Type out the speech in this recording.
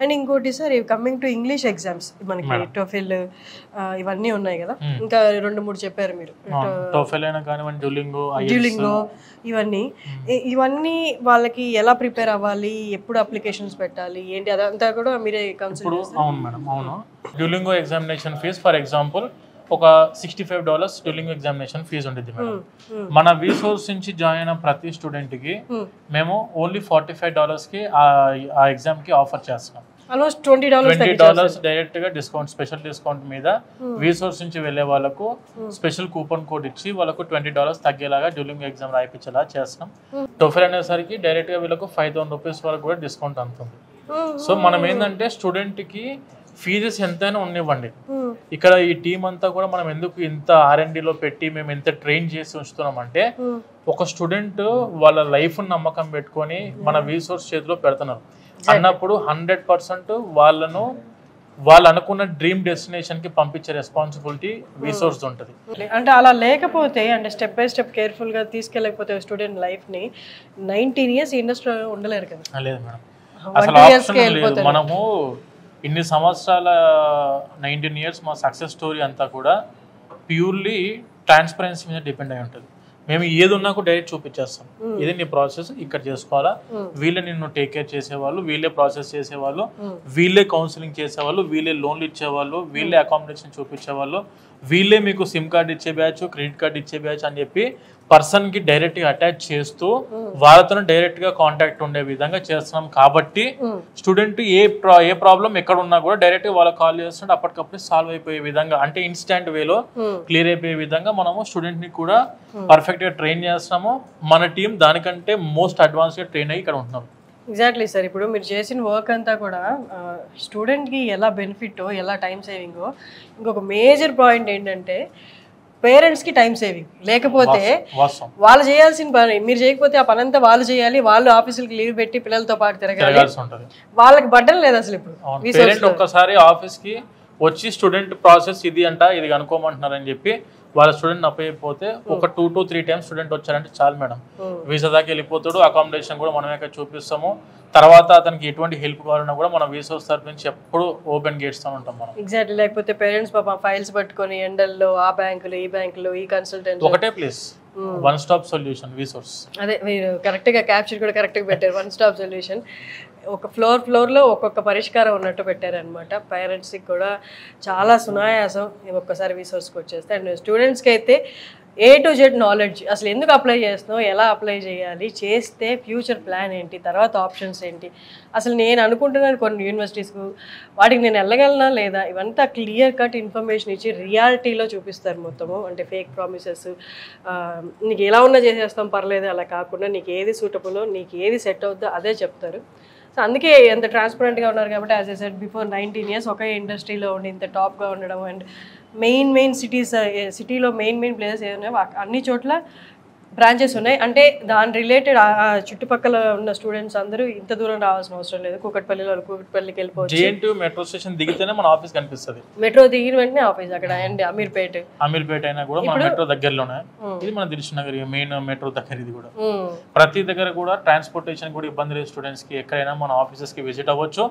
And ఇంకోటి sir coming to English exams మనకి TOEFL ఇవన్నీ ఉన్నాయి కదా, ఇంకా 2-3 చెప్పారు మీరు, డ్యూలింగో ఇవన్నీ వాళ్ళకి ఎలా ప్రిపేర్ అవ్వాలి, ఎప్పుడు అప్లికేషన్స్ పెట్టాలి ఏంటి అదంతా కూడా మీరే కన్సిడర్ చేస్తారు? అవును మేడం, అవును. Duolingo examination fees for example ఒక $65 డ్యూలింగో ఎగ్జామినేషన్ ఫీజు ఉంటుంది మేడం. మన రీసోర్స్ నుంచి జాయిన్ అయిన ప్రతి స్టూడెంట్ కి మేము ఓన్లీ $45 కి ఆ ఎగ్జామ్ కి ఆఫర్ చేస్తాం. ఆల్మోస్ట్ $20 డైరెక్ట్ గా డిస్కౌంట్, స్పెషల్ డిస్కౌంట్ మీద రీసోర్స్ నుంచి వెళ్లే వాళ్ళకు స్పెషల్ కూపన్ కోడ్ ఇచ్చి వాళ్ళకు $20 తగ్గేలాగా డ్యూలింగో ఎగ్జామ్ రాయిపించేలా చేస్తాం. టోఫెల్ అనేసరికి డైరెక్ట్ గా వీళ్ళకు ₹5,000 వరకు కూడా డిస్కౌంట్ అందుతుంది. సో మనం ఏంటంటే స్టూడెంట్ కి ఫీజెస్ ఎంతైనా ఉండనివ్వండి, ఇక్కడ ఈ టీం అంతా కూడా మనం ఎందుకు ఇంత R&Dలో పెట్టి మేము ఎంత ట్రైన్ చేసి ఉంచుతున్నామంటే ఒక స్టూడెంట్ వాళ్ళ లైఫ్ నమ్మకం పెట్టుకొని మన రీసోర్స్ చేతిలో పెడుతున్నారు అన్నప్పుడు 100% వాళ్ళు అనుకున్న డ్రీమ్ డెస్టినేషన్ కి పంపించే రెస్పాన్సిబిలిటీ రీసోర్స్ ఉంటుంది. అంటే అలా లేకపోతే, అంటే స్టెప్ బై స్టెప్ కేర్ఫుల్ గా తీసుకెళ్ళకపోతే స్టూడెంట్ లైఫ్ ని 19 years ఇండస్ట్రీలో ఉండలేరు కదా. లేదు మేడం, అసలు ఆప్షన్ లేదు. మనము ఇన్ని సంవత్సరాల 19 years మా సక్సెస్ స్టోరీ అంతా కూడా ప్యూర్లీ ట్రాన్స్పరెన్సీ మీద డిపెండ్ అయి ఉంటుంది. మేము ఏది ఉన్నా కూడా డైరెక్ట్ చూపించేస్తాం, ఇది నీ ప్రాసెస్ ఇక్కడ చేసుకోవాలా, వీళ్ళే నిన్ను టేక్ కేర్ చేసేవాళ్ళు, వీళ్ళే ప్రాసెస్ చేసేవాళ్ళు, వీళ్ళే కౌన్సిలింగ్ చేసేవాళ్ళు, వీళ్ళే లోన్లు ఇచ్చేవాళ్ళు, వీళ్ళే అకామిడేషన్ చూపించేవాళ్ళు, వీళ్ళే మీకు సిమ్ కార్డ్ ఇచ్చే బ్యాచ్, క్రెడిట్ కార్డ్ ఇచ్చే బ్యాచ్ అని చెప్పి పర్సన్ కి డైరెక్ట్ గా అటాచ్ చేస్తూ వాళ్ళతో డైరెక్ట్ గా కాంటాక్ట్ ఉండే విధంగా చేస్తున్నాం. కాబట్టి స్టూడెంట్ ఏ ప్రాబ్లం ఎక్కడ ఉన్నా కూడా డైరెక్ట్ గా వాళ్ళకి కాల్ చేస్తుంటే అప్పటికప్పుడు సాల్వ్ అయిపోయే విధంగా, అంటే ఇన్స్టాంట్ వేలో క్లియర్ అయిపోయే విధంగా మనము స్టూడెంట్ ని కూడా పర్ఫెక్ట్ గా ట్రైన్ చేస్తున్నాము. మన టీం దానికంటే మోస్ట్ అడ్వాన్స్ గా ట్రైన్ అయ్యి ఇక్కడ ఉంటున్నాం. Exactly sir. ఇప్పుడు మీరు చేసిన వర్క్ అంతా కూడా స్టూడెంట్కి ఎలా బెనిఫిట్, ఎలా టైం సేవింగో, ఇంకొక మేజర్ పాయింట్ ఏంటంటే పేరెంట్స్కి టైం సేవింగ్. లేకపోతే వాళ్ళు చేయాల్సిన పని మీరు చేయకపోతే ఆ పని అంతా వాళ్ళు చేయాలి, వాళ్ళు ఆఫీసులకి లీవ్ పెట్టి పిల్లలతో పాటు తిరగాలి, వాళ్ళకి బడ్డం లేదు అసలు. ఇప్పుడు ఒక్కసారి ఆఫీస్ కి వచ్చి స్టూడెంట్ ప్రాసెస్ ఇది అంట, ఇది కనుక్కోమంటున్నారని చెప్పి వాళ్ళ స్టూడెంట్ అప్పయిపోతే ఒక 2 to 3 times స్టూడెంట్ వచ్చారంటే చాలు మేడం, వీసా దాకా వెళ్ళిపోతాడు. అకామిడేషన్ కూడా మనమే చూపిస్తాము. తర్వాత అతనికి ఎటువంటి హెల్ప్ కావాలన్నా కూడా మనం రీసోర్స్ తరఫు నుంచి ఎప్పుడు ఓపెన్ గేట్స్ తో ఉంటాం మనం. ఎగ్జాక్ట్లీ. లేకపోతే పేరెంట్స్ పాపం ఫైల్స్ పట్టుకొని ఎండల్లో ఆ బ్యాంకులు ఈ బ్యాంకులు ఈ కన్సల్టెంట్ ఒకటే place, one stop solution resource. అదే మీరు కరెక్ట్ గా క్యాప్చర్ కూడా కరెక్ట్ గా పెట్టారు, వన్ స్టాప్ సొల్యూషన్. ఒక ఫ్లోర్ లో ఒక్కొక్క పరిష్కారం ఉన్నట్టు పెట్టారనమాట. పేరెంట్స్కి కూడా చాలా సునాయాసం ఒక్కసారి రీసోర్స్కి వచ్చేస్తే. అండ్ స్టూడెంట్స్కి అయితే A to Z నాలెడ్జ్, అసలు ఎందుకు అప్లై చేస్తున్నావు, ఎలా అప్లై చేయాలి, చేస్తే ఫ్యూచర్ ప్లాన్ ఏంటి, తర్వాత ఆప్షన్స్ ఏంటి, అసలు నేను అనుకుంటున్నాను కొన్ని యూనివర్సిటీస్కు వాటికి నేను వెళ్ళగలనా లేదా, ఇవంతా క్లియర్ కట్ ఇన్ఫర్మేషన్ ఇచ్చి రియాలిటీలో చూపిస్తారు మొత్తము. అంటే ఫేక్ ప్రామిసెస్, నీకు ఎలా ఉన్నా చేసేస్తాం పర్లేదు అలా కాకుండా నీకు ఏది సూటబులో, నీకు ఏది సెట్ అవుద్దో అదే చెప్తారు. సో అందుకే ఎంత ట్రాన్స్పరెంట్గా ఉన్నారు. కాబట్టి as I said before 19 years ఒకే ఇండస్ట్రీలో ఉండి ఇంత టాప్గా ఉండడం, అండ్ మెయిన్ సిటీలో మెయిన్ ప్లేసెస్ ఏదైనా అన్ని చోట్ల బ్రాంచెస్ ఉన్నాయి. అంటే దాని రిలేటెడ్ చుట్టుపక్కల ఉన్న స్టూడెంట్స్ అందరూ ఇంత దూరం రావాల్సిన అవసరం లేదు. కూకట్పల్లిలో కూకట్పల్లికి వెళ్ళిపోవచ్చు. మెట్రో స్టేషన్ దిగితేనే మన ఆఫీస్ కనిపిస్తుంది. మెట్రో దిగిన వెంటనే ఆఫీస్ అక్కడ. అండ్ అమీర్పేట అయినా కూడా మన మెట్రో దగ్గరలోనే, ఇది మన దిల్సుఖ్నగర్ మెయిన్ మెట్రో దగ్గర. ఇది కూడా ప్రతి దగ్గర కూడా ట్రాన్స్పోర్టేషన్ కూడా ఇబ్బంది లేదు స్టూడెంట్స్ కి. ఎక్కడైనా మన ఆఫీసెస్ కి విజిట్ అవ్వచ్చు.